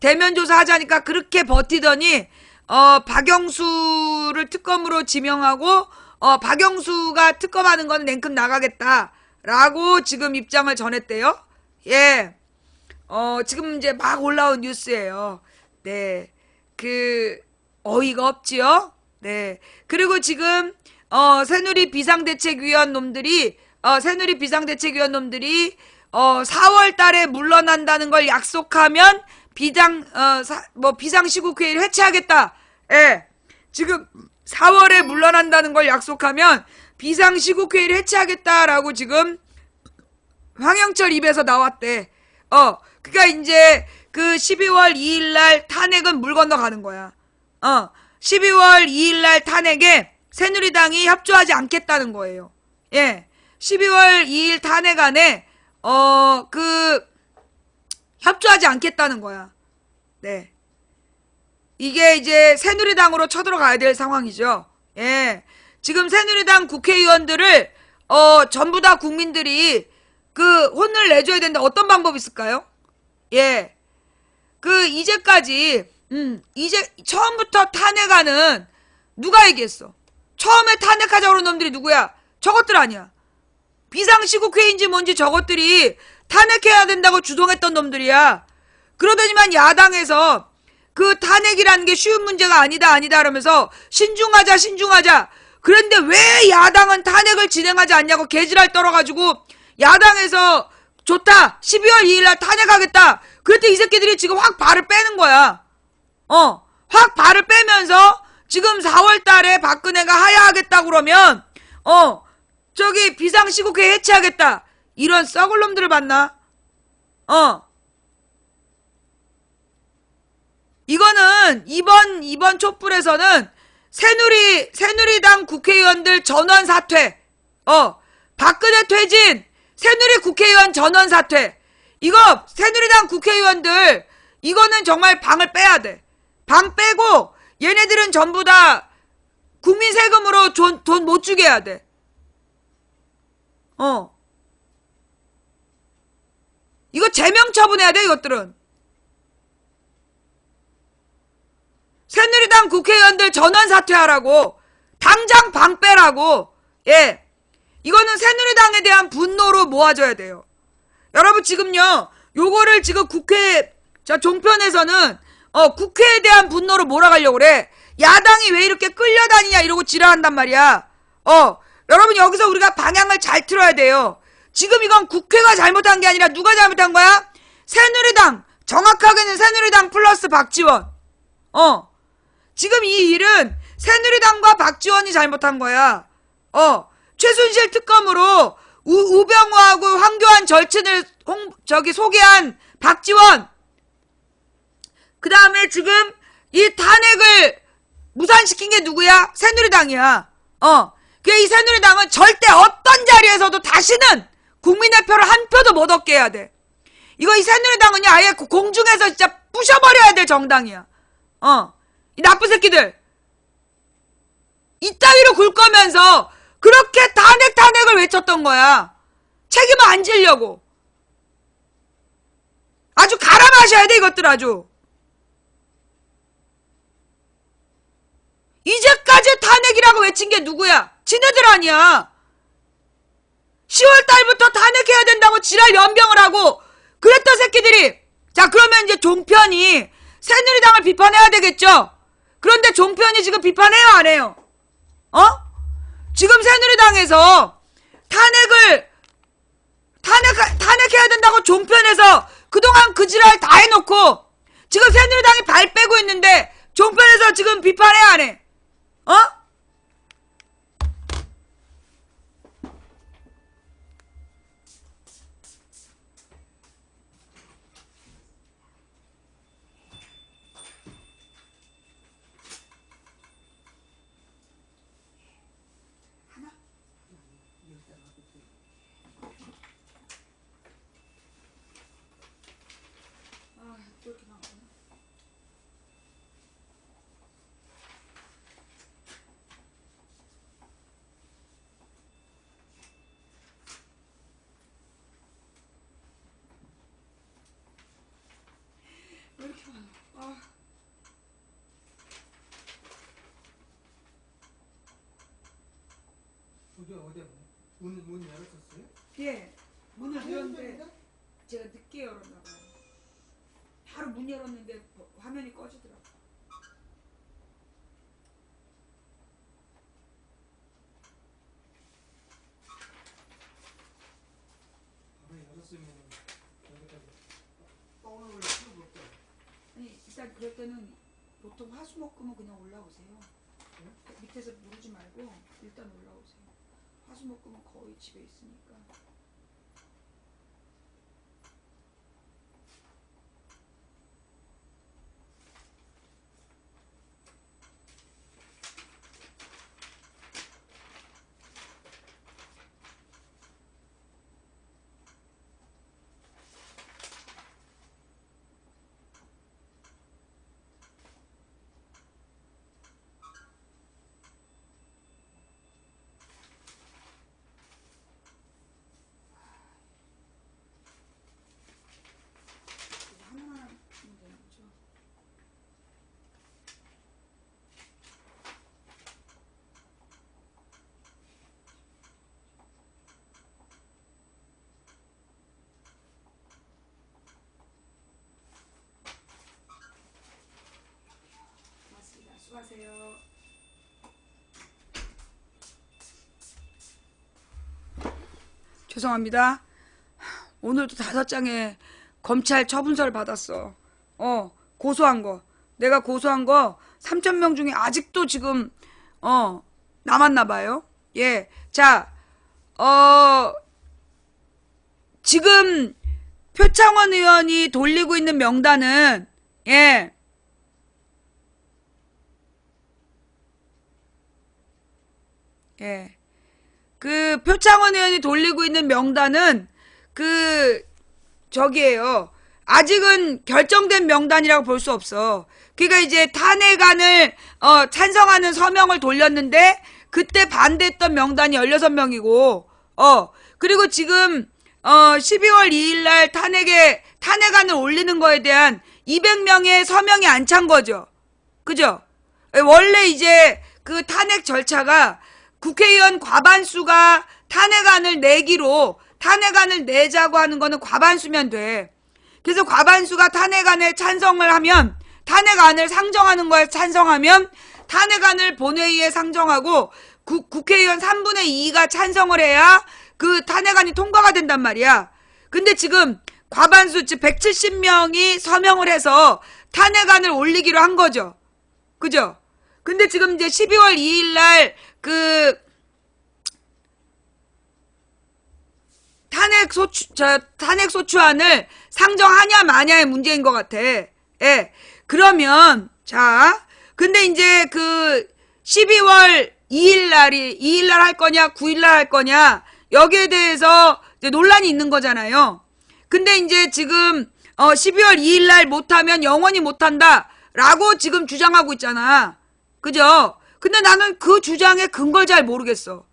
대면 조사하자니까 그렇게 버티더니 박영수를 특검으로 지명하고 박영수가 특검하는 거는 냉큼 나가겠다라고 지금 입장을 전했대요. 예. 지금 이제 막 올라온 뉴스예요. 네. 어이가 없지요? 네. 그리고 지금 새누리 비상대책위원 놈들이 4월 달에 물러난다는 걸 약속하면 비상시국회의를 해체하겠다. 예. 지금 4월에 물러난다는 걸 약속하면 비상시국회의를 해체하겠다라고 지금 황영철 입에서 나왔대. 그러니까 이제 그 12월 2일 날 탄핵은 물 건너가는 거야. 12월 2일 날 탄핵에 새누리당이 협조하지 않겠다는 거예요. 예. 12월 2일 탄핵안에 협조하지 않겠다는 거야. 네. 이게 이제 새누리당으로 쳐들어가야 될 상황이죠. 예. 지금 새누리당 국회의원들을 전부 다 국민들이 혼을 내줘야 되는데 어떤 방법이 있을까요? 예. 이제까지 이제 처음부터 탄핵안은 누가 얘기했어? 처음에 탄핵하자고 그런 놈들이 누구야? 저것들 아니야. 비상시국회의인지 뭔지 저것들이 탄핵해야 된다고 주동했던 놈들이야. 그러더니만 야당에서 탄핵이라는 게 쉬운 문제가 아니다 그러면서 신중하자. 그런데 왜 야당은 탄핵을 진행하지 않냐고 개지랄 떨어가지고 야당에서 좋다 12월 2일 날 탄핵하겠다. 그랬더니 이 새끼들이 지금 확 발을 빼는 거야. 확 발을 빼면서 지금 4월 달에 박근혜가 하야하겠다고 그러면 저기 비상시국회의 해체하겠다. 이런 썩을 놈들을 봤나? 이거는 이번 촛불에서는 새누리당 국회의원들 전원 사퇴. 박근혜 퇴진, 새누리 국회의원 전원 사퇴. 이거 새누리당 국회의원들 이거는 정말 방을 빼야 돼. 방 빼고 얘네들은 전부 다 국민 세금으로 돈 못 주게 해야 돼. 이거 제명 처분해야 돼, 이것들은. 새누리당 국회의원들 전원 사퇴하라고. 당장 방 빼라고. 예. 이거는 새누리당에 대한 분노로 모아져야 돼요. 여러분 지금요, 요거를 지금 종편에서는 국회에 대한 분노로 몰아가려고 그래. 야당이 왜 이렇게 끌려다니냐 이러고 지랄한단 말이야. 여러분 여기서 우리가 방향을 잘 틀어야 돼요. 지금 이건 국회가 잘못한 게 아니라 누가 잘못한 거야? 새누리당, 정확하게는 새누리당 플러스 박지원. 지금 이 일은 새누리당과 박지원이 잘못한 거야. 최순실 특검으로 우병우하고 황교안 절친을 소개한 박지원. 그 다음에 지금 이 탄핵을 무산시킨 게 누구야? 새누리당이야. 이 새누리당은 절대 어떤 자리에서도 다시는 국민의 표를 한 표도 못 얻게 해야 돼. 이 새누리당은요, 아예 공중에서 진짜 부셔버려야 될 정당이야. 이 나쁜 새끼들. 이따위로 굴 거면서 그렇게 탄핵을 외쳤던 거야. 책임을 안 지려고. 아주 갈아 마셔야 돼, 이것들 아주. 이제까지 탄핵이라고 외친 게 누구야? 지네들 아니야. 10월 달부터 탄핵해야 된다고 지랄 연병을 하고 그랬던 새끼들이. 자, 그러면 이제 종편이 새누리당을 비판해야 되겠죠? 그런데 종편이 지금 비판해요, 안 해요? 지금 새누리당에서 탄핵해야 된다고 종편에서 그동안 그 지랄 다 해놓고 지금 새누리당이 발 빼고 있는데 종편에서 지금 비판해, 안 해? 아. 어디 문 열었었어요? 예. 문을 열었는데 제가 늦게 열었나 봐요. 바로 문 열었는데 화면이 꺼지더라고요. 바로 열었으면 여기까지 떠오를 필요가 없죠. 아니 일단 그럴 때는 보통 화수목금은 그냥 올라오세요. 네? 밑에서 누르지 말고 일단 올라오세요. 화수목금은 거의 집에 있으니까. 하나만 하면 되는 거죠. 고맙습니다. 수고하세요. 죄송합니다. 오늘도 5장에 검찰 처분서를 받았어. 고소한 거. 내가 고소한 거 3,000명 중에 아직도 지금 남았나 봐요. 예. 자, 지금 표창원 의원이 돌리고 있는 명단은 예. 예. 그 표창원 의원이 돌리고 있는 명단은 저기에요. 아직은 결정된 명단이라고 볼 수 없어. 그러니까 이제 탄핵안을 찬성하는 서명을 돌렸는데 그때 반대했던 명단이 16명이고 그리고 지금 12월 2일 날 탄핵안을 올리는 거에 대한 200명의 서명이 안 찬 거죠. 그죠? 원래 이제 그 탄핵 절차가 국회의원 과반수가 탄핵안을 내자고 하는 거는 과반수면 돼. 그래서 과반수가 탄핵안에 찬성을 하면, 탄핵안을 상정하는 거에 찬성하면 탄핵안을 본회의에 상정하고 국회의원 3분의 2가 찬성을 해야 그 탄핵안이 통과가 된단 말이야. 근데 지금 과반수, 즉 170명이 서명을 해서 탄핵안을 올리기로 한 거죠. 그죠? 근데 지금 이제 12월 2일 날 탄핵소추안을 상정하냐 마냐의 문제인 것 같아. 예. 그러면, 근데 이제 12월 2일 날 할 거냐, 9일 날 할 거냐, 여기에 대해서 이제 논란이 있는 거잖아요. 근데 이제 지금, 12월 2일 날 못하면 영원히 못한다, 라고 지금 주장하고 있잖아. 그죠? 근데 나는 그 주장의 근거를 잘 모르겠어.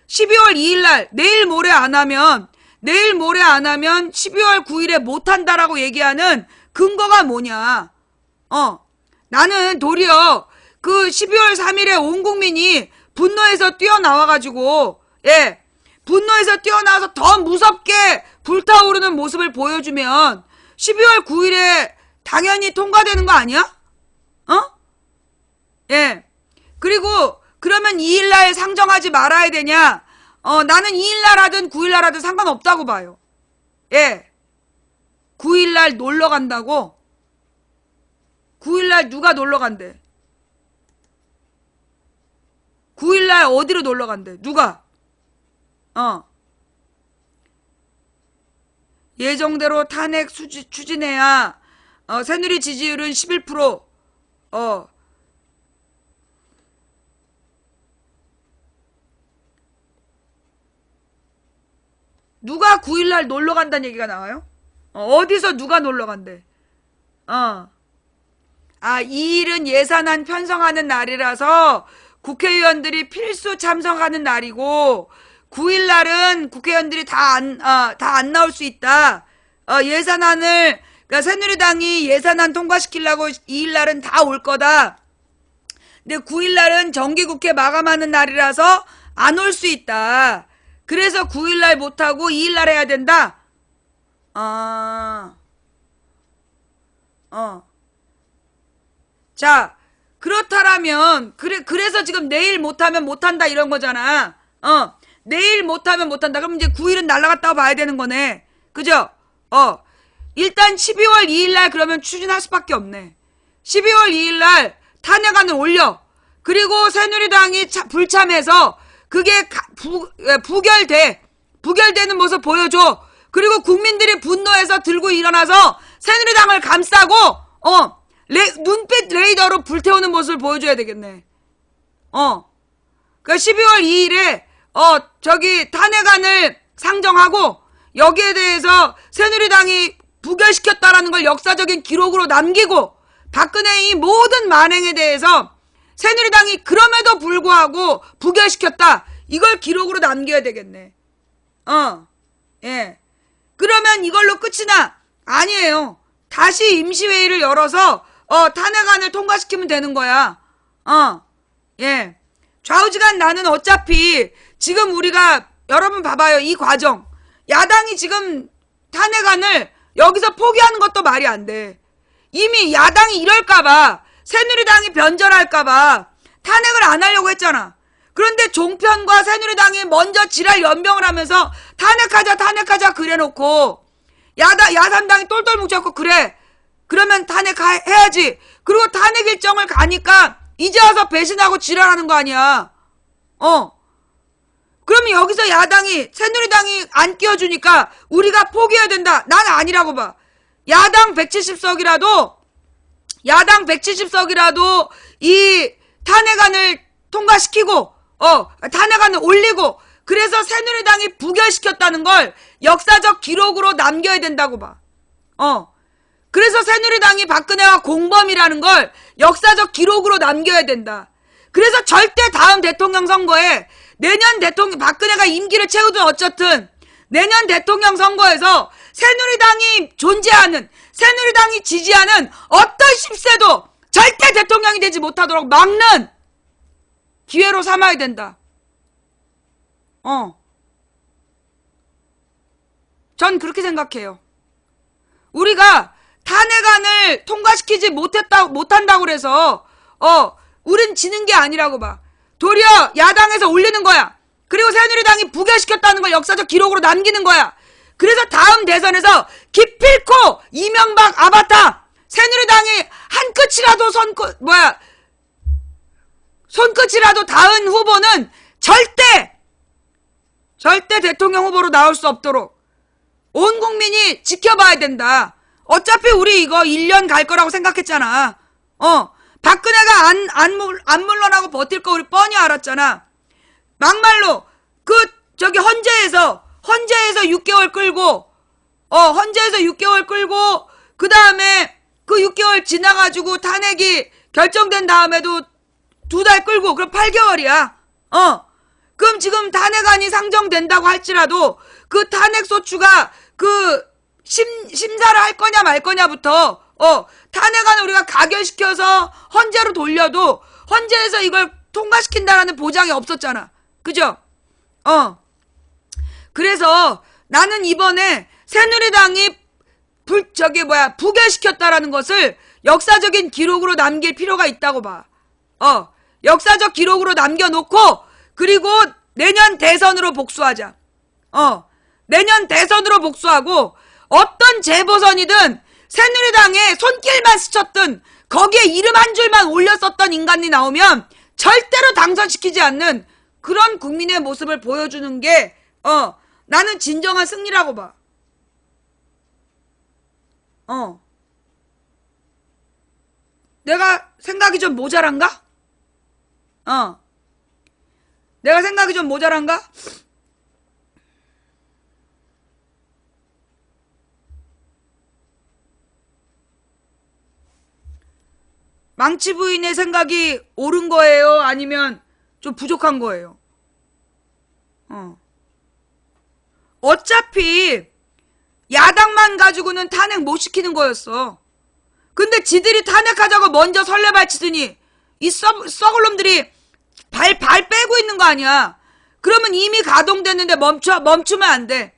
12월 2일 날, 내일 모레 안 하면 12월 9일에 못한다라고 얘기하는 근거가 뭐냐. 나는 도리어 12월 3일에 온 국민이 분노해서 뛰어나와가지고, 분노해서 뛰어나와서 더 무섭게 불타오르는 모습을 보여주면 12월 9일에 당연히 통과되는 거 아니야? 그리고 그러면 2일날 상정하지 말아야 되냐? 나는 2일날 하든 9일날 하든 상관없다고 봐요. 9일날 놀러 간다고? 9일날 누가 놀러 간대? 9일날 어디로 놀러 간대? 누가? 예정대로 탄핵 추진해야 새누리 지지율은 11%. 누가 9일날 놀러 간다는 얘기가 나와요? 어디서 누가 놀러 간대? 2일은 예산안 편성하는 날이라서 국회의원들이 필수 참석하는 날이고 9일날은 국회의원들이 다 안 나올 수 있다. 예산안을 그러니까 새누리당이 예산안 통과시키려고 2일날은 다 올 거다. 근데 9일날은 정기국회 마감하는 날이라서 안 올 수 있다. 그래서 9일날 못하고 2일날 해야 된다. 자, 그렇다라면 그래서 지금 내일 못하면 못한다 이런 거잖아. 내일 못하면 못한다. 그럼 이제 9일은 날라갔다고 봐야 되는 거네. 그죠? 일단 12월 2일날 그러면 추진할 수밖에 없네. 12월 2일날 탄핵안을 올려. 그리고 새누리당이 불참해서 그게 부결되는 모습 보여줘. 그리고 국민들이 분노해서 들고 일어나서 새누리당을 감싸고 눈빛 레이더로 불태우는 모습을 보여줘야 되겠네. 그러니까 12월 2일에 저기 탄핵안을 상정하고 여기에 대해서 새누리당이 부결시켰다라는 걸 역사적인 기록으로 남기고 박근혜의 모든 만행에 대해서 새누리당이 그럼에도 불구하고 부결시켰다. 이걸 기록으로 남겨야 되겠네. 예. 그러면 이걸로 끝이 나? 아니에요. 다시 임시회의를 열어서 탄핵안을 통과시키면 되는 거야. 예. 좌우지간 나는 어차피 지금 우리가 여러분 봐봐요. 이 과정. 야당이 지금 탄핵안을 여기서 포기하는 것도 말이 안 돼. 이미 야당이 이럴까봐 새누리당이 변절할까봐 탄핵을 안 하려고 했잖아. 그런데 종편과 새누리당이 먼저 지랄 연병을 하면서 탄핵하자 그래놓고 야삼당이 똘똘 뭉쳐갖고 그래. 그러면 탄핵해야지. 그리고 탄핵 일정을 가니까 이제 와서 배신하고 지랄하는 거 아니야. 그러면 여기서 새누리당이 안 끼워주니까 우리가 포기해야 된다. 난 아니라고 봐. 야당 170석이라도 이 탄핵안을 통과시키고 탄핵안을 올리고 그래서 새누리당이 부결시켰다는 걸 역사적 기록으로 남겨야 된다고 봐. 그래서 새누리당이 박근혜와 공범이라는 걸 역사적 기록으로 남겨야 된다. 그래서 절대 다음 대통령 선거에 내년 박근혜가 임기를 채우든 어쨌든 내년 대통령 선거에서 새누리당이 존재하는, 새누리당이 지지하는 어떤 10세도 절대 대통령이 되지 못하도록 막는 기회로 삼아야 된다. 전 그렇게 생각해요. 우리가 탄핵안을 통과시키지 못한다고 그래서, 우린 지는 게 아니라고 봐. 도리어 야당에서 올리는 거야. 그리고 새누리당이 부결시켰다는 걸 역사적 기록으로 남기는 거야. 그래서 다음 대선에서 기필코 이명박 아바타 새누리당이 한 끗이라도 손끝이라도 닿은 후보는 절대 대통령 후보로 나올 수 없도록 온 국민이 지켜봐야 된다. 어차피 우리 이거 1년 갈 거라고 생각했잖아. 박근혜가 안 물러나고 버틸 거 우리 뻔히 알았잖아. 막말로 헌재에서 6개월 끌고 그 다음에 그 6개월 지나가지고 탄핵이 결정된 다음에도 2달 끌고 그럼 8개월이야. 그럼 지금 탄핵안이 상정된다고 할지라도 그 탄핵소추가 심사를 할 거냐 말 거냐부터 탄핵안을 우리가 가결시켜서 헌재로 돌려도 헌재에서 이걸 통과시킨다라는 보장이 없었잖아. 그죠? 그래서 나는 이번에 새누리당이 부결시켰다라는 것을 역사적인 기록으로 남길 필요가 있다고 봐. 역사적 기록으로 남겨놓고 그리고 내년 대선으로 복수하자. 내년 대선으로 복수하고 어떤 재보선이든 새누리당에 손길만 스쳤든 거기에 이름 한 줄만 올렸었던 인간이 나오면 절대로 당선시키지 않는 그런 국민의 모습을 보여주는 게 나는 진정한 승리라고 봐. 내가 생각이 좀 모자란가? 내가 생각이 좀 모자란가? 망치 부인의 생각이 옳은 거예요? 아니면 좀 부족한 거예요? 어차피 야당만 가지고는 탄핵 못 시키는 거였어. 근데 지들이 탄핵하자고 먼저 설레발치더니 이 썩을 놈들이 발 빼고 있는 거 아니야. 그러면 이미 가동됐는데 멈추면 안 돼.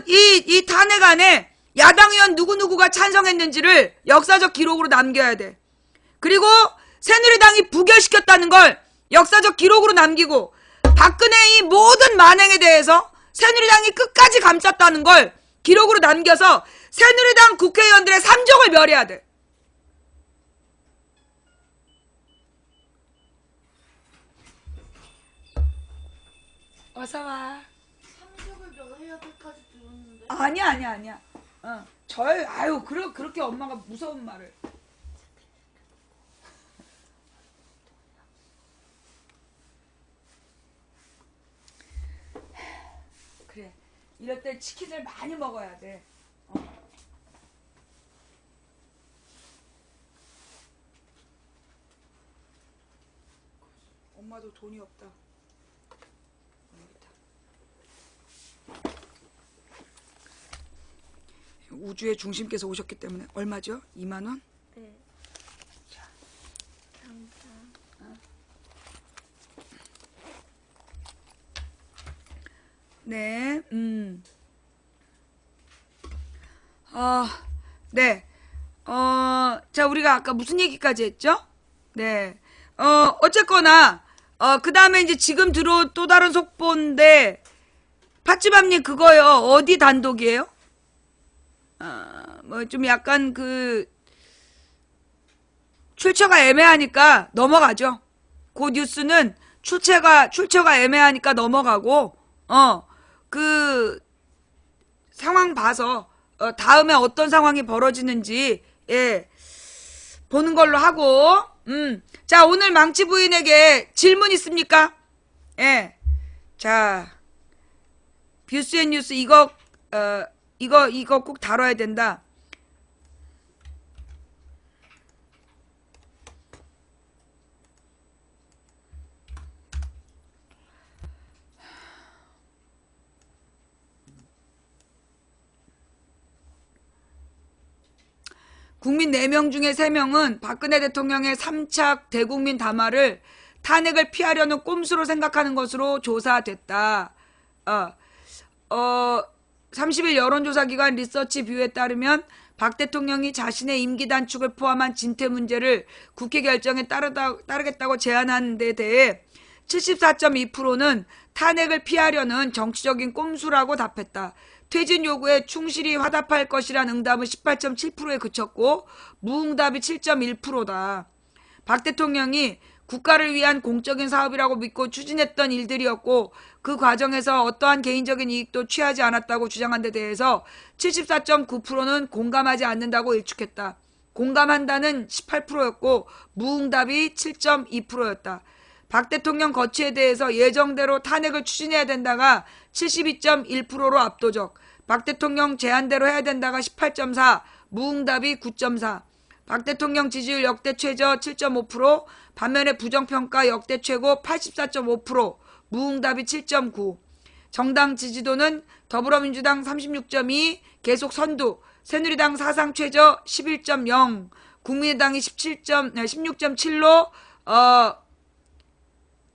이 탄핵안에 야당 의원 누구누구가 찬성했는지를 역사적 기록으로 남겨야 돼. 그리고 새누리당이 부결시켰다는 걸 역사적 기록으로 남기고, 박근혜의 모든 만행에 대해서 새누리당이 끝까지 감쌌다는 걸 기록으로 남겨서 새누리당 국회의원들의 삼족을 멸해야 돼. 어서와. 삼족을 멸해야 될까지 들었는데. 아니야. 그렇게 엄마가 무서운 말을. 그래. 이럴 때 치킨을 많이 먹어야 돼. 엄마도 돈이 없다. 우주의 중심께서 오셨기 때문에. 얼마죠? 2만원? 네. 자. 네, 네. 자, 우리가 아까 무슨 얘기까지 했죠? 네. 어쨌거나, 그 다음에 이제 지금 또 다른 속보인데, 팥집밥님 그거요. 어디 단독이에요? 뭐 좀 약간 출처가 애매하니까 넘어가죠. 그 뉴스는 출처가 애매하니까 넘어가고, 상황 봐서, 다음에 어떤 상황이 벌어지는지, 예, 보는 걸로 하고, 자, 오늘 망치 부인에게 질문 있습니까? 예. 자, 뷰스앤뉴스 이거 꼭 다뤄야 된다. 국민 4명 중에 3명은 박근혜 대통령의 3차 대국민 담화를 탄핵을 피하려는 꼼수로 생각하는 것으로 조사됐다. 30일 여론조사기관 리서치뷰에 따르면 박 대통령이 자신의 임기 단축을 포함한 진퇴 문제를 국회 결정에 따르겠다고 제안한 데 대해 74.2%는 탄핵을 피하려는 정치적인 꼼수라고 답했다. 퇴진 요구에 충실히 화답할 것이란 응답은 18.7%에 그쳤고 무응답이 7.1%다. 박 대통령이 국가를 위한 공적인 사업이라고 믿고 추진했던 일들이었고 그 과정에서 어떠한 개인적인 이익도 취하지 않았다고 주장한 데 대해서 74.9%는 공감하지 않는다고 일축했다. 공감한다는 18%였고 무응답이 7.2%였다. 박 대통령 거취에 대해서 예정대로 탄핵을 추진해야 된다가 72.1%로 압도적, 박 대통령 제안대로 해야 된다가 18.4, 무응답이 9.4, 박 대통령 지지율 역대 최저 7.5%, 반면에 부정평가 역대 최고 84.5%, 무응답이 7.9. 정당 지지도는 더불어민주당 36.2, 계속 선두, 새누리당 사상 최저 11.0, 국민의당이 16.7로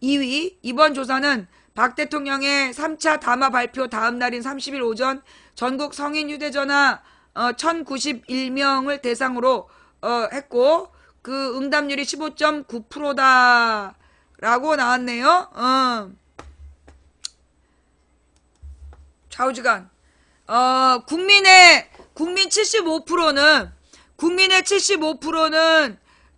2위. 이번 조사는 박 대통령의 3차 담화 발표 다음 날인 30일 오전 전국 성인 휴대전화 1091명을 대상으로 했고 그 응답률이 15.9%다 라고 나왔네요. 좌우지간. 국민 75%는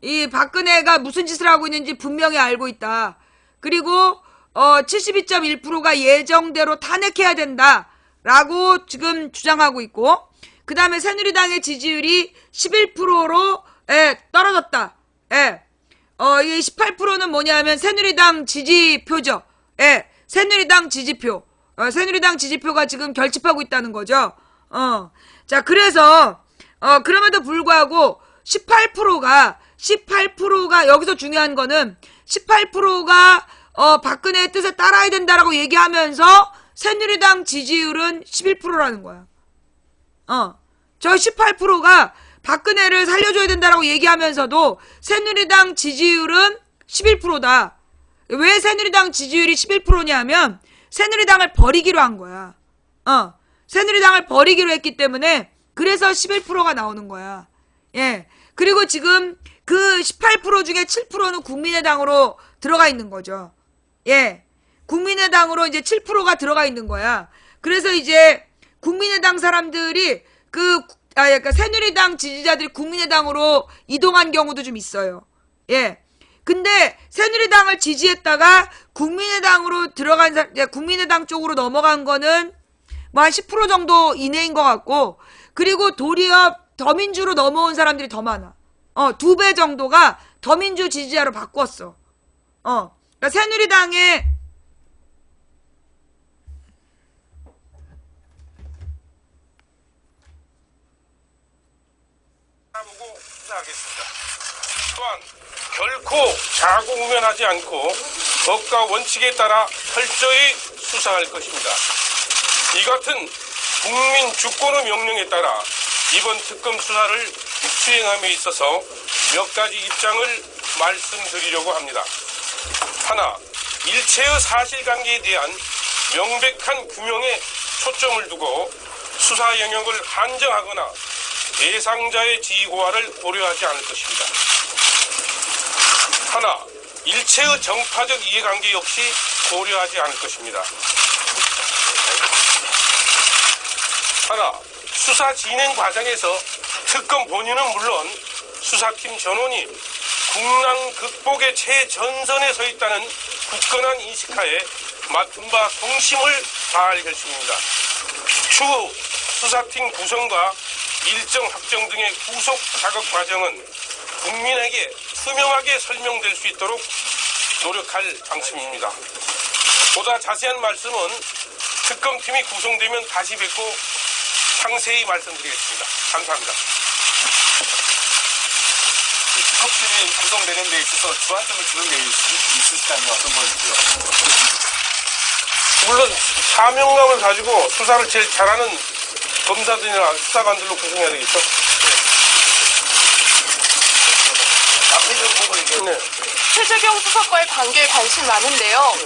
이 박근혜가 무슨 짓을 하고 있는지 분명히 알고 있다. 그리고 72.1%가 예정대로 탄핵해야 된다라고 지금 주장하고 있고, 그 다음에 새누리당의 지지율이 11%로 떨어졌다. 이 18%는 뭐냐면 새누리당 지지표죠. 새누리당 지지표. 새누리당 지지표가 지금 결집하고 있다는 거죠. 자, 그래서 그럼에도 불구하고 18%가 여기서 중요한 거는 18%가 박근혜의 뜻에 따라야 된다라고 얘기하면서 새누리당 지지율은 11%라는 거야. 저 18%가 박근혜를 살려줘야 된다라고 얘기하면서도 새누리당 지지율은 11%다. 왜 새누리당 지지율이 11%냐면 새누리당을 버리기로 한 거야. 새누리당을 버리기로 했기 때문에 그래서 11%가 나오는 거야. 예. 그리고 지금 그 18% 중에 7%는 국민의당으로 들어가 있는 거죠. 예. 국민의당으로 이제 7%가 들어가 있는 거야. 그래서 이제 국민의당 사람들이 그러니까 새누리당 지지자들이 국민의당으로 이동한 경우도 좀 있어요. 예. 근데 새누리당을 지지했다가 국민의당으로 국민의당 쪽으로 넘어간 거는 뭐 한 10% 정도 이내인 것 같고, 그리고 도리어 더민주로 넘어온 사람들이 더 많아. 2배 정도가 더민주 지지자로 바꿨어. 그러니까 새누리당에 보고 수사하겠습니다. 또한 결코 자고우면하지 않고 법과 원칙에 따라 철저히 수사할 것입니다. 이 같은 국민 주권의 명령에 따라 이번 특검 수사를 수행함에 있어서 몇 가지 입장을 말씀드리려고 합니다. 하나, 일체의 사실관계에 대한 명백한 규명에 초점을 두고 수사 영역을 한정하거나 대상자의 지위고하를 고려하지 않을 것입니다. 하나, 일체의 정파적 이해관계 역시 고려하지 않을 것입니다. 하나, 수사 진행 과정에서 특검 본인은 물론 수사팀 전원이 국난 극복의 최전선에 서 있다는 굳건한 인식하에 맡은 바 성심을 다할 결심입니다. 추후 수사팀 구성과 일정 확정 등의 후속 작업 과정은 국민에게 투명하게 설명될 수 있도록 노력할 방침입니다. 보다 자세한 말씀은 특검팀이 구성되면 다시 뵙고 상세히 말씀드리겠습니다. 감사합니다. 특검팀이 구성되는 데 있어서 주안점을 주는 게 있으시다면 어떤 건지요? 물론 사명감을 가지고 수사를 제일 잘하는 검사들이나 수사관들로 구성해야 되겠죠. 네. 최재경 수사과의 관계에 관심 많은데요.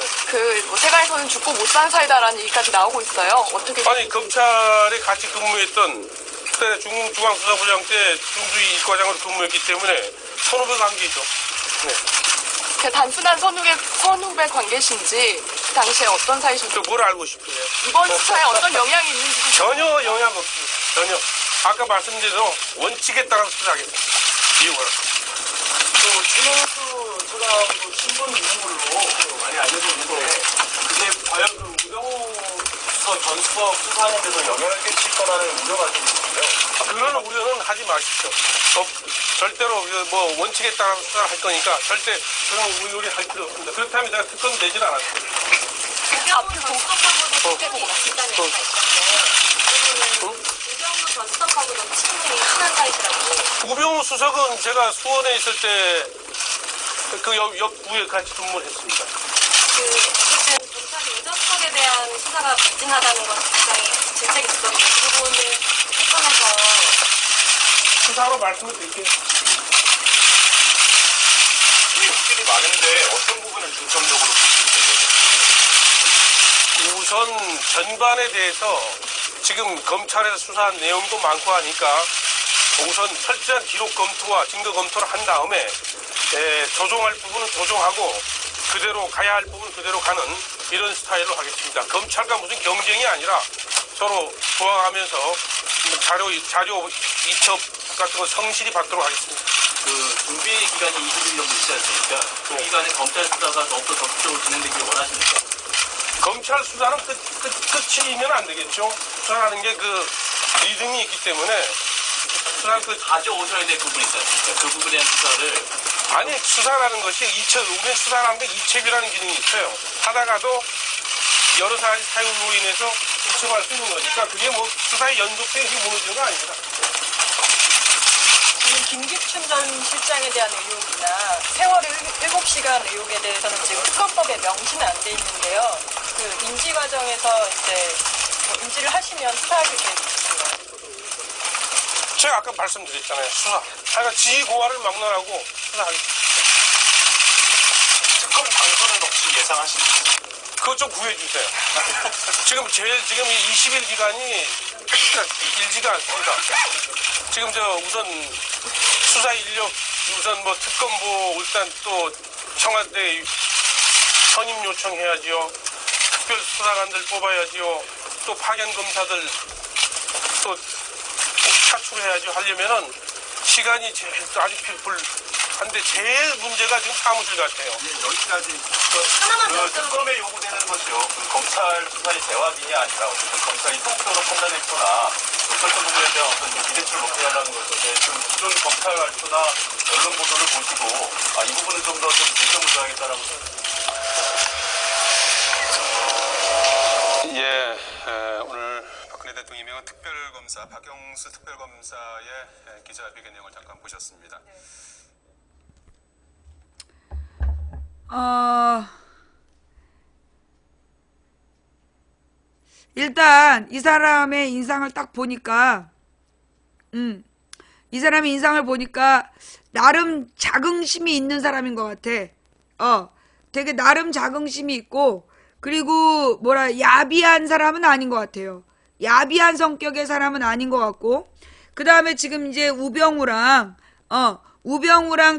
뭐 세간에서는 죽고 못 산 사이다라는 얘기까지 나오고 있어요. 어떻게? 아니 검찰에 같이 근무했던 그때 중앙수사부장 때 중수위 1과장으로 근무했기 때문에 선후배 관계죠. 네. 그냥 단순한 선후배 관계신지 그 당시에 어떤 사이신지 뭘 알고 싶으세요? 이번 수사에 어떤 영향이 있는지 전혀 영향 없습니다. 전혀. 아까 말씀드린 대로 원칙에 따라서 수사하겠습니다. 이유가. 또 최영수 소장도 신분 있는 걸로 많이 알려져 있는데 그게 과연 그 우병우 수사 전 수석 수사하는 데서 영향을 끼칠 거라는 우려가 좀 있는데요. 그런 우려는 하지 마십시오. 절대로 뭐 원칙에 따라서 수사를 할 거니까 절대 그런 우려를 할 필요 없습니다. 그렇다면 제가 특검 내지는 않았습니다. 우병우 전 수석하고도 친분이 있다는 얘기가 있던데 우병우 전 수석하고도 친분이 친한 사이시라고. 우병우 수석은 제가 수원에 있을 때 그 옆부에 같이 근무를 했습니다. 어쨌든 검찰이 우전 수석에 대한 수사가 미진하다는 건 굉장히 질책이 있었는데 그 부분을 특검에서 수사로 말씀을 드릴게요. 확실히 많은데 어떤 부분을 중점적으로 보시는 거예요? 우선 전반에 대해서 지금 검찰에서 수사한 내용도 많고 하니까 우선 철저한 기록 검토와 증거 검토를 한 다음에 조정할 부분은 조정하고 그대로 가야 할 부분은 그대로 가는 이런 스타일로 하겠습니다. 검찰과 무슨 경쟁이 아니라 서로 조화하면서 자료 이첩 같은 거 성실히 받도록 하겠습니다. 그 준비 기간이 20일 정도 있지 않습니까? 그 기간에 검찰 수사가 더욱더 적극적으로 진행되길 원하십니까? 검찰 수사는 끝이면 안 되겠죠. 수사하는 게 그 리듬이 있기 때문에 수사는 가져오셔야 될 부분이 있지 않습니까? 그 부분에 대한 수사를 아니 수사라는 것이 우리 수사라는 게 이첩이라는 기능이 있어요. 하다가도 여러 사유로 인해서 이첩할 수 있는 거니까 그게 뭐 수사의 연속성이 무너지는 거 아닙니다. 지금 김기춘 전 실장에 대한 의혹이나 세월호 7시간 의혹에 대해서는 지금 특검법에 명시는 안 돼 있는데요. 그 인지 과정에서 이제 뭐 인지를 하시면 수사하게 돼 있으신가요? 제가 아까 말씀드렸잖아요. 수사. 제가 지휘고하를 막론하고 수사하겠습니다. 특검 당선은 혹시 예상하십니까? 그것 좀 구해주세요. 지금 지금 이 20일 기간이 길지가 않습니다. 지금 우선 수사 인력, 우선 뭐 특검보, 일단 또 청와대 선임 요청해야지요. 특별 수사관들 뽑아야지요. 또 파견 검사들 또 차출해야지 하려면은 시간이 아주 필요한데 제일 문제가 지금 사무실 같아요. 여기까지 하나만 그 더 특검에 요구되는 것이요. 그 검찰 수사의 대화기냐 아니라 어쨌든 검찰이 소극적으로 판단했거나 경찰청 부분에 대한 어떤 기대치를 먹게 하려는 것인데 좀 기존 검찰 발표나 언론 보도를 보시고 이 부분은 좀 더 좀 재정을 줘야겠다라고 생각합니다. 예, 오늘 박근혜 대통령 임명한 특별검사 박영수 특별검사의 기자회견 내용을 잠깐 보셨습니다. 일단 이 사람의 인상을 딱 보니까 이 사람의 인상을 보니까 나름 자긍심이 있는 사람인 것 같아. 되게 나름 자긍심이 있고, 그리고 야비한 사람은 아닌 것 같아요. 야비한 성격의 사람은 아닌 것 같고, 그 다음에 지금 이제 우병우랑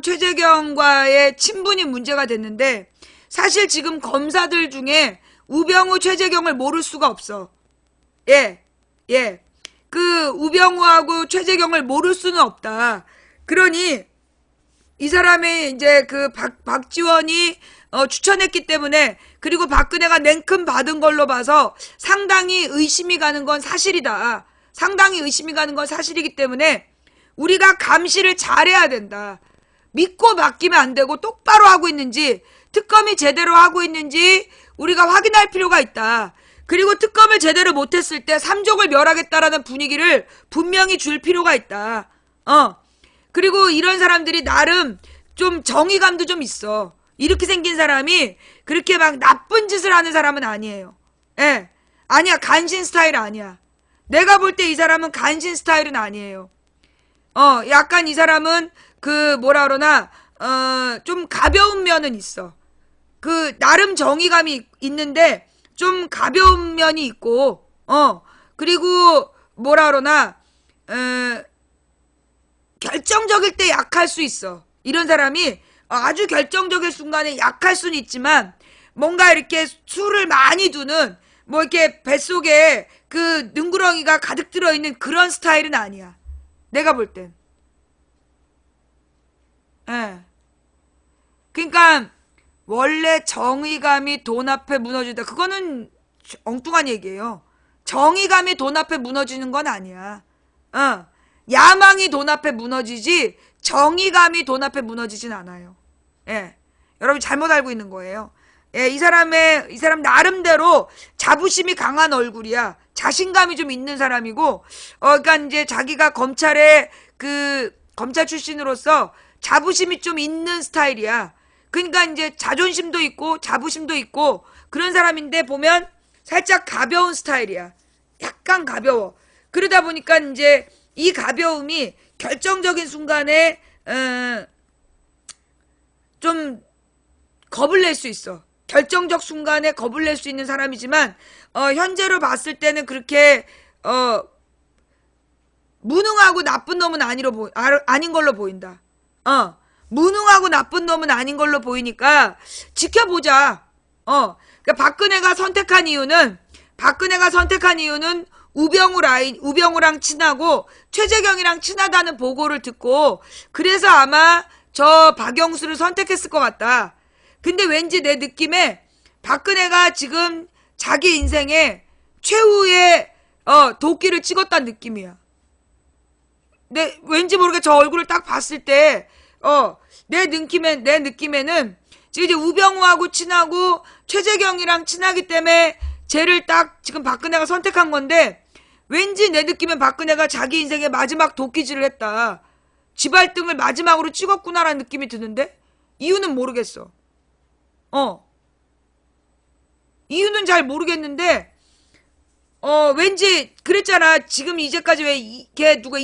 최재경과의 친분이 문제가 됐는데, 사실 지금 검사들 중에 우병우, 최재경을 모를 수가 없어. 예. 그 우병우하고 최재경을 모를 수는 없다. 그러니 이 사람의 이제 그 박지원이 추천했기 때문에, 그리고 박근혜가 냉큼 받은 걸로 봐서 상당히 의심이 가는 건 사실이다. 상당히 의심이 가는 건 사실이기 때문에 우리가 감시를 잘해야 된다. 믿고 맡기면 안 되고 똑바로 하고 있는지, 특검이 제대로 하고 있는지 우리가 확인할 필요가 있다. 그리고 특검을 제대로 못했을 때 삼족을 멸하겠다라는 분위기를 분명히 줄 필요가 있다. 그리고 이런 사람들이 나름 좀 정의감도 좀 있어. 이렇게 생긴 사람이 그렇게 막 나쁜 짓을 하는 사람은 아니에요. 예. 아니야. 간신 스타일 아니야. 내가 볼 때 이 사람은 간신 스타일은 아니에요. 약간 이 사람은 좀 가벼운 면은 있어. 나름 정의감이 있는데 좀 가벼운 면이 있고, 그리고 결정적일 때 약할 수 있어. 이런 사람이 아주 결정적일 순간에 약할 수는 있지만, 뭔가 이렇게 술을 많이 두는, 이렇게 뱃속에 그 능구렁이가 가득 들어있는 그런 스타일은 아니야. 내가 볼 땐. 예. 그러니까 원래 정의감이 돈 앞에 무너진다. 그거는 엉뚱한 얘기예요. 정의감이 돈 앞에 무너지는 건 아니야. 야망이 돈 앞에 무너지지 정의감이 돈 앞에 무너지진 않아요. 예. 여러분 잘못 알고 있는 거예요. 예, 이 사람 나름대로 자부심이 강한 얼굴이야. 자신감이 좀 있는 사람이고, 그러니까 이제 자기가 검찰 출신으로서 자부심이 좀 있는 스타일이야. 그러니까 이제 자존심도 있고 자부심도 있고 그런 사람인데, 보면 살짝 가벼운 스타일이야. 약간 가벼워. 그러다 보니까 이제 이 가벼움이 결정적인 순간에 좀 겁을 낼 수 있어. 결정적 순간에 겁을 낼 수 있는 사람이지만, 현재로 봤을 때는 그렇게 무능하고 나쁜 놈은 아닌 걸로 보인다. 무능하고 나쁜 놈은 아닌 걸로 보이니까 지켜보자. 그러니까 박근혜가 선택한 이유는 우병우랑 친하고 최재경이랑 친하다는 보고를 듣고, 그래서 아마 저 박영수를 선택했을 것 같다. 근데 왠지 내 느낌에 박근혜가 지금 자기 인생에 최후의 도끼를 찍었다는 느낌이야. 왠지 모르게 저 얼굴을 딱 봤을 때 내 느낌에는 지금 이제 우병우하고 친하고 최재경이랑 친하기 때문에 쟤를 딱 지금 박근혜가 선택한 건데, 왠지 내 느낌엔 박근혜가 자기 인생의 마지막 도끼질을 했다. 지발등을 마지막으로 찍었구나라는 느낌이 드는데 이유는 모르겠어. 이유는 잘 모르겠는데 왠지 그랬잖아. 지금 이제까지 왜 걔 누가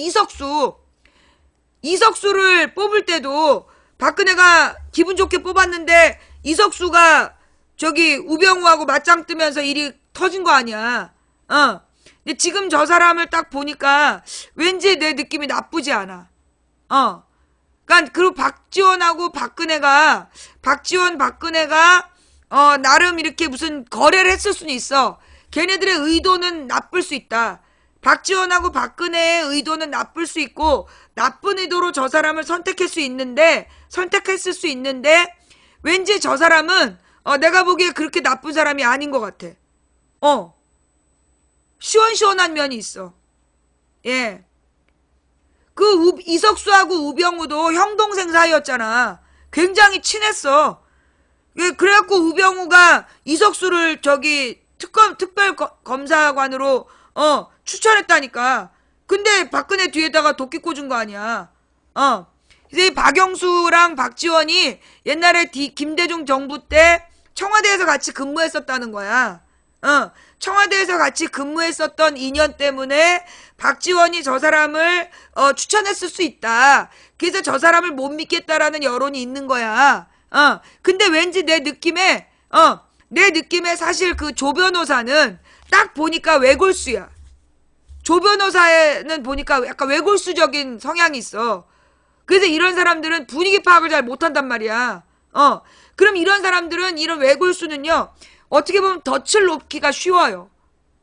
이석수를 뽑을 때도 박근혜가 기분 좋게 뽑았는데 이석수가 저기 우병우하고 맞짱 뜨면서 일이 터진 거 아니야. 근데 지금 저 사람을 딱 보니까 왠지 내 느낌이 나쁘지 않아. 그러니까 그리고 박지원하고 박근혜가 나름 이렇게 무슨 거래를 했을 수는 있어. 걔네들의 의도는 나쁠 수 있다. 박지원하고 박근혜의 의도는 나쁠 수 있고 나쁜 의도로 저 사람을 선택했을 수 있는데 왠지 저 사람은 내가 보기에 그렇게 나쁜 사람이 아닌 것 같아. 시원시원한 면이 있어. 예. 이석수하고 우병우도 형동생 사이였잖아. 굉장히 친했어. 그래갖고 우병우가 이석수를 저기 특별검사관으로 추천했다니까. 근데 박근혜 뒤에다가 도끼 꽂은 거 아니야. 이제 박영수랑 박지원이 옛날에 김대중 정부 때 청와대에서 같이 근무했었다는 거야. 청와대에서 같이 근무했었던 인연 때문에 박지원이 저 사람을 추천했을 수 있다. 그래서 저 사람을 못 믿겠다라는 여론이 있는 거야. 근데 왠지 내 느낌에 사실 그 조 변호사는 딱 보니까 외골수야. 조 변호사는 보니까 약간 외골수적인 성향이 있어. 그래서 이런 사람들은 분위기 파악을 잘 못한단 말이야. 그럼 이런 사람들은 이런 외골수는요, 어떻게 보면 덫을 놓기가 쉬워요.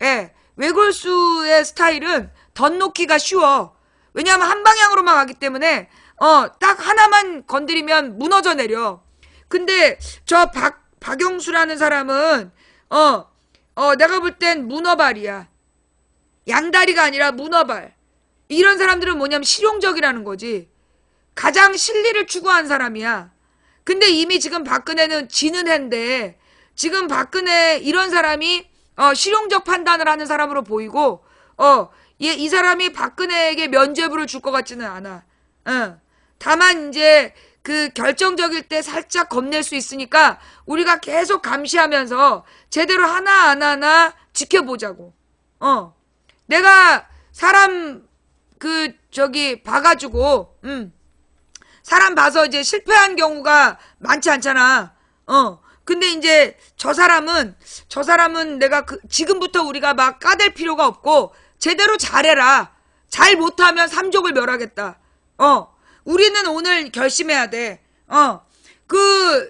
예. 외골수의 스타일은 덫 놓기가 쉬워. 왜냐하면 한 방향으로만 가기 때문에, 딱 하나만 건드리면 무너져 내려. 근데 저 박영수라는 사람은, 내가 볼 땐 문어발이야. 양다리가 아니라 문어발. 이런 사람들은 뭐냐면 실용적이라는 거지. 가장 실리를 추구한 사람이야. 근데 이미 지금 박근혜는 지는 해인데 지금 박근혜 이런 사람이 실용적 판단을 하는 사람으로 보이고 이 사람이 박근혜에게 면죄부를 줄 것 같지는 않아. 다만 이제 그 결정적일 때 살짝 겁낼 수 있으니까 우리가 계속 감시하면서 제대로 하나 안 하나 지켜보자고. 내가 사람 봐가지고 사람 봐서 이제 실패한 경우가 많지 않잖아. 근데 이제 저 사람은 내가 지금부터 우리가 막 까댈 필요가 없고 제대로 잘해라. 잘 못하면 삼족을 멸하겠다. 우리는 오늘 결심해야 돼.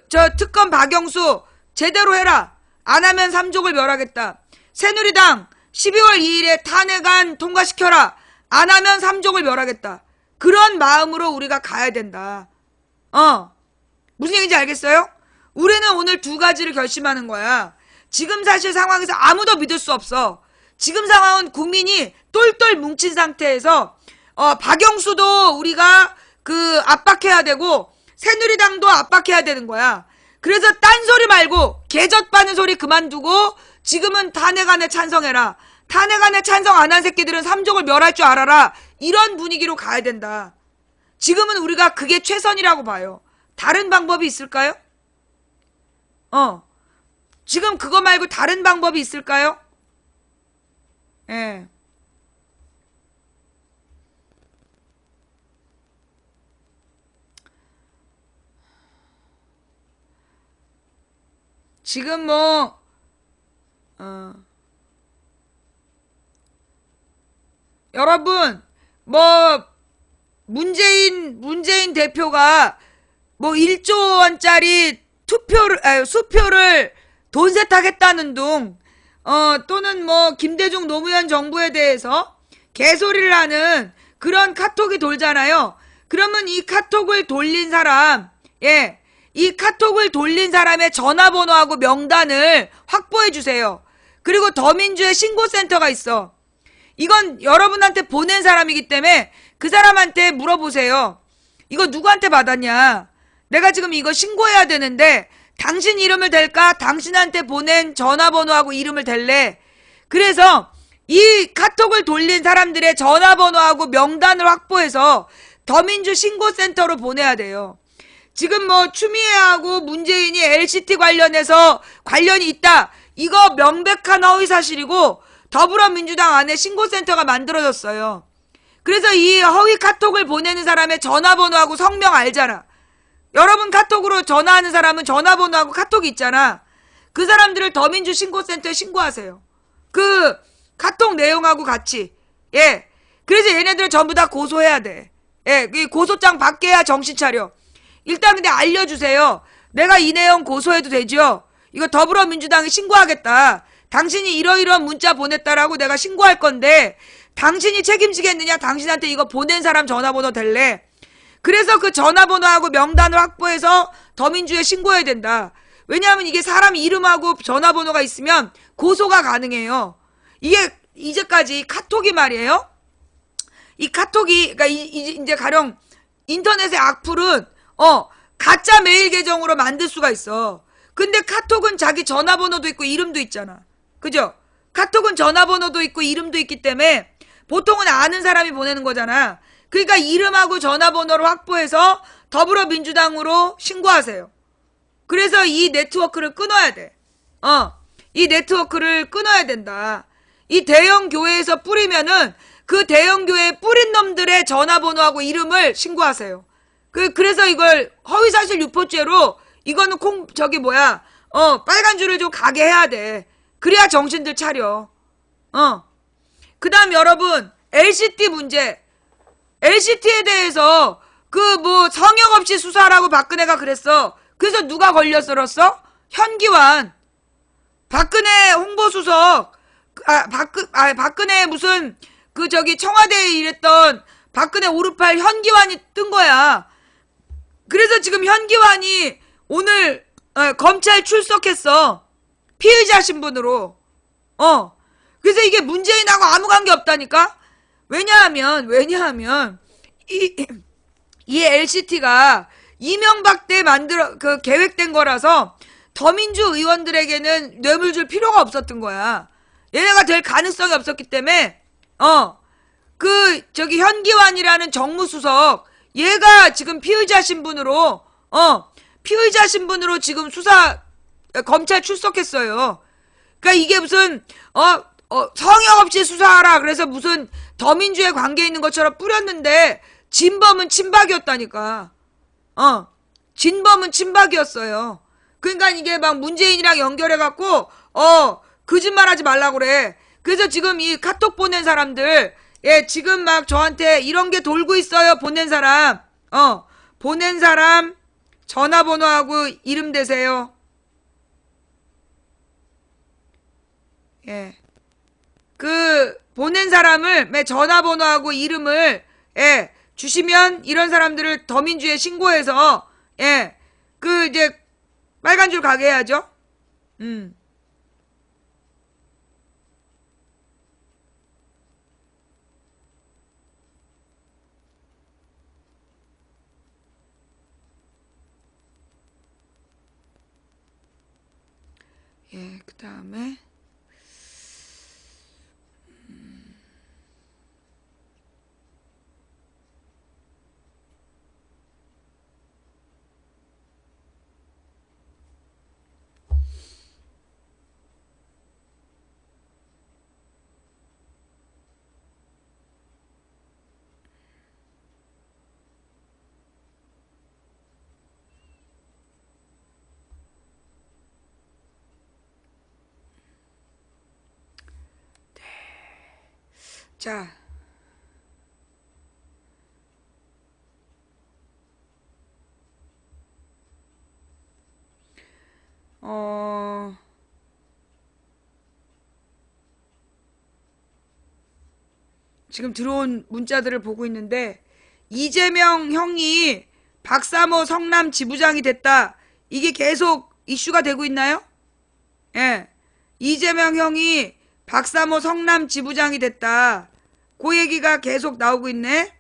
저 특검 박영수 제대로 해라. 안 하면 삼족을 멸하겠다. 새누리당 12월 2일에 탄핵안 통과시켜라. 안 하면 삼족을 멸하겠다. 그런 마음으로 우리가 가야 된다. 무슨 얘기인지 알겠어요? 우리는 오늘 두 가지를 결심하는 거야. 지금 사실 상황에서 아무도 믿을 수 없어. 지금 상황은 국민이 똘똘 뭉친 상태에서 박영수도 우리가 압박해야 되고 새누리당도 압박해야 되는 거야. 그래서 딴소리 말고 개젖바는 소리 그만두고 지금은 탄핵안에 찬성해라. 탄핵안에 찬성 안 한 새끼들은 삼족을 멸할 줄 알아라. 이런 분위기로 가야 된다. 지금은 우리가 그게 최선이라고 봐요. 다른 방법이 있을까요? 지금 그거 말고 다른 방법이 있을까요? 예. 지금 여러분, 문재인 대표가 1조 원짜리 수표를 돈 세탁했다는 둥, 또는 김대중 노무현 정부에 대해서 개소리를 하는 그런 카톡이 돌잖아요. 그러면 이 카톡을 돌린 사람, 이 카톡을 돌린 사람의 전화번호하고 명단을 확보해 주세요. 그리고 더민주의 신고센터가 있어. 이건 여러분한테 보낸 사람이기 때문에 그 사람한테 물어보세요. 이거 누구한테 받았냐? 내가 지금 이거 신고해야 되는데 당신 이름을 댈까? 당신한테 보낸 전화번호하고 이름을 댈래? 그래서 이 카톡을 돌린 사람들의 전화번호하고 명단을 확보해서 더민주 신고센터로 보내야 돼요. 지금 뭐 추미애하고 문재인이 LCT 관련해서 관련이 있다. 이거 명백한 허위사실이고 더불어민주당 안에 신고센터가 만들어졌어요. 그래서 이 허위 카톡을 보내는 사람의 전화번호하고 성명 알잖아. 여러분 카톡으로 전화하는 사람은 전화번호하고 카톡이 있잖아. 그 사람들을 더민주 신고센터에 신고하세요. 그 카톡 내용하고 같이. 예. 그래서 얘네들 전부 다 고소해야 돼. 예. 고소장 받게 해야 정신 차려. 일단 근데 알려주세요. 내가 이 내용 고소해도 되죠? 이거 더불어민주당에 신고하겠다. 당신이 이러이러한 문자 보냈다라고 내가 신고할 건데 당신이 책임지겠느냐? 당신한테 이거 보낸 사람 전화번호 될래? 그래서 그 전화번호하고 명단을 확보해서 더민주에 신고해야 된다. 왜냐하면 이게 사람 이름하고 전화번호가 있으면 고소가 가능해요. 이게 이제까지 카톡이 말이에요. 이 카톡이 그러니까 이제 가령 인터넷의 악플은 가짜 메일 계정으로 만들 수가 있어. 근데 카톡은 자기 전화번호도 있고 이름도 있잖아. 그죠? 카톡은 전화번호도 있고 이름도 있기 때문에 보통은 아는 사람이 보내는 거잖아. 그러니까 이름하고 전화번호를 확보해서 더불어민주당으로 신고하세요. 그래서 이 네트워크를 끊어야 돼. 이 네트워크를 끊어야 된다. 이 대형 교회에서 뿌리면은 그 대형 교회에 뿌린 놈들의 전화번호하고 이름을 신고하세요. 그래서 이걸 허위사실 유포죄로 이거는 빨간 줄을 좀 가게 해야 돼. 그래야 정신들 차려. 그 다음 여러분, LCT 문제. LCT에 대해서 성역 없이 수사하라고 박근혜가 그랬어. 그래서 누가 걸려들었어? 현기환. 박근혜 홍보수석. 박근혜 무슨 청와대에 일했던 박근혜 오르팔 현기환이 뜬 거야. 그래서 지금 현기환이 오늘 검찰 출석했어. 피의자 신분으로. 그래서 이게 문재인하고 아무 관계 없다니까? 왜냐하면 이 LCT가 이명박 때 계획된 거라서 더민주 의원들에게는 뇌물 줄 필요가 없었던 거야. 얘네가 될 가능성이 없었기 때문에 현기환이라는 정무수석 얘가 지금 피의자 신분으로 지금 검찰 출석했어요. 그러니까 이게 무슨 성역 없이 수사하라 그래서 무슨 더민주에 관계 있는 것처럼 뿌렸는데 진범은 친박이었다니까. 진범은 친박이었어요. 그러니까 이게 막 문재인이랑 연결해갖고 거짓말하지 말라고 그래. 그래서 지금 이 카톡 보낸 사람들 지금 막 저한테 이런 게 돌고 있어요. 보낸 사람 전화번호하고 이름 대세요. 보낸 사람을 전화번호하고 이름을 주시면 이런 사람들을 더민주에 신고해서 이제 빨간 줄 가게 해야죠. 그 다음에 자, 지금 들어온 문자들을 보고 있는데 이재명 형이 박사모 성남 지부장이 됐다. 이게 계속 이슈가 되고 있나요? 이재명 형이 박사모 성남 지부장이 됐다. 그 얘기가 계속 나오고 있네.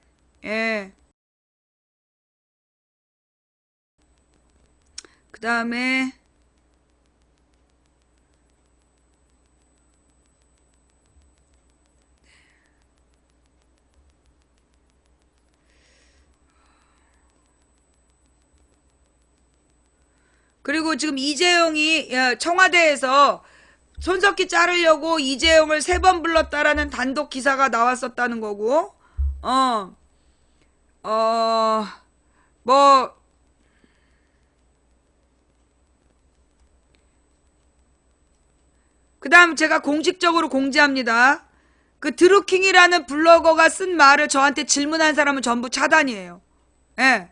그 다음에 그리고 지금 이재용이 청와대에서 손석희 자르려고 이재용을 3번 불렀다라는 단독 기사가 나왔었다는 거고, 뭐, 그 다음 제가 공식적으로 공지합니다. 그 드루킹이라는 블로거가 쓴 말을 저한테 질문한 사람은 전부 차단이에요. 예.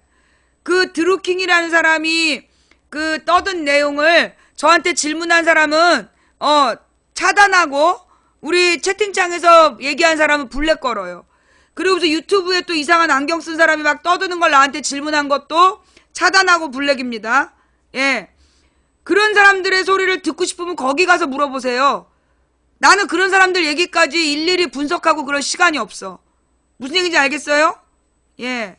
그 드루킹이라는 사람이 그 떠든 내용을 저한테 질문한 사람은 차단하고 우리 채팅창에서 얘기한 사람은 블랙 걸어요. 그리고서 유튜브에 또 이상한 안경 쓴 사람이 막 떠드는 걸 나한테 질문한 것도 차단하고 블랙입니다. 예. 그런 사람들의 소리를 듣고 싶으면 거기 가서 물어보세요. 나는 그런 사람들 얘기까지 일일이 분석하고 그럴 시간이 없어. 무슨 얘기인지 알겠어요? 예.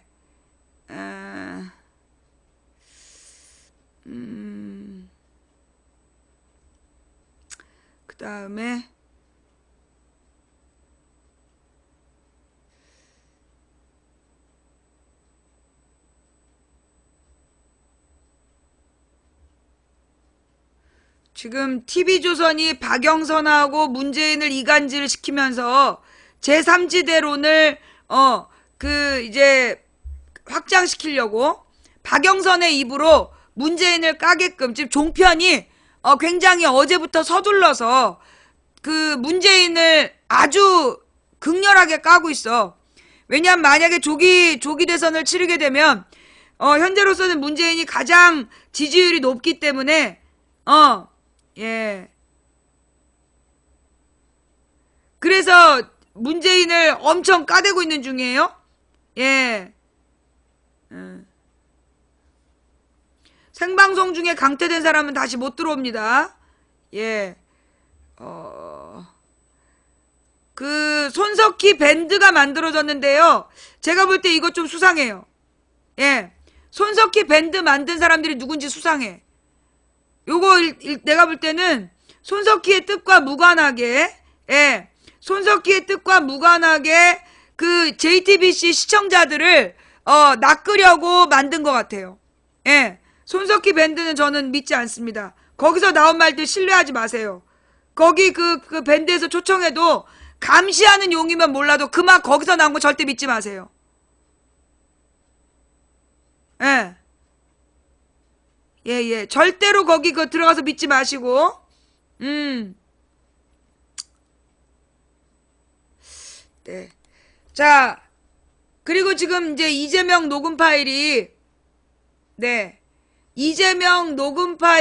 그 다음에 지금 TV조선이 박영선하고 문재인을 이간질을 시키면서 제3지대론을 이제 확장시키려고 박영선의 입으로 문재인을 까게끔 지금 종편이 굉장히 어제부터 서둘러서 그 문재인을 아주 극렬하게 까고 있어. 왜냐면 만약에 조기 대선을 치르게 되면 현재로서는 문재인이 가장 지지율이 높기 때문에 예. 그래서 문재인을 엄청 까대고 있는 중이에요. 예. 생방송 중에 강퇴된 사람은 다시 못 들어옵니다. 예. 그 손석희 밴드가 만들어졌는데요. 제가 볼 때 이거 좀 수상해요. 예. 손석희 밴드 만든 사람들이 누군지 수상해. 요거 내가 볼 때는 손석희의 뜻과 무관하게, 예. 손석희의 뜻과 무관하게 그 JTBC 시청자들을 낚으려고 만든 것 같아요. 예. 손석희 밴드는 저는 믿지 않습니다. 거기서 나온 말들 신뢰하지 마세요. 거기 그 밴드에서 초청해도 감시하는 용이면 몰라도 그 말 거기서 나온 거 절대 믿지 마세요. 예. 예. 절대로 거기 들어가서 믿지 마시고, 네. 자, 그리고 지금 이제 이재명 녹음 파일이, 네. 이재명 녹음 파일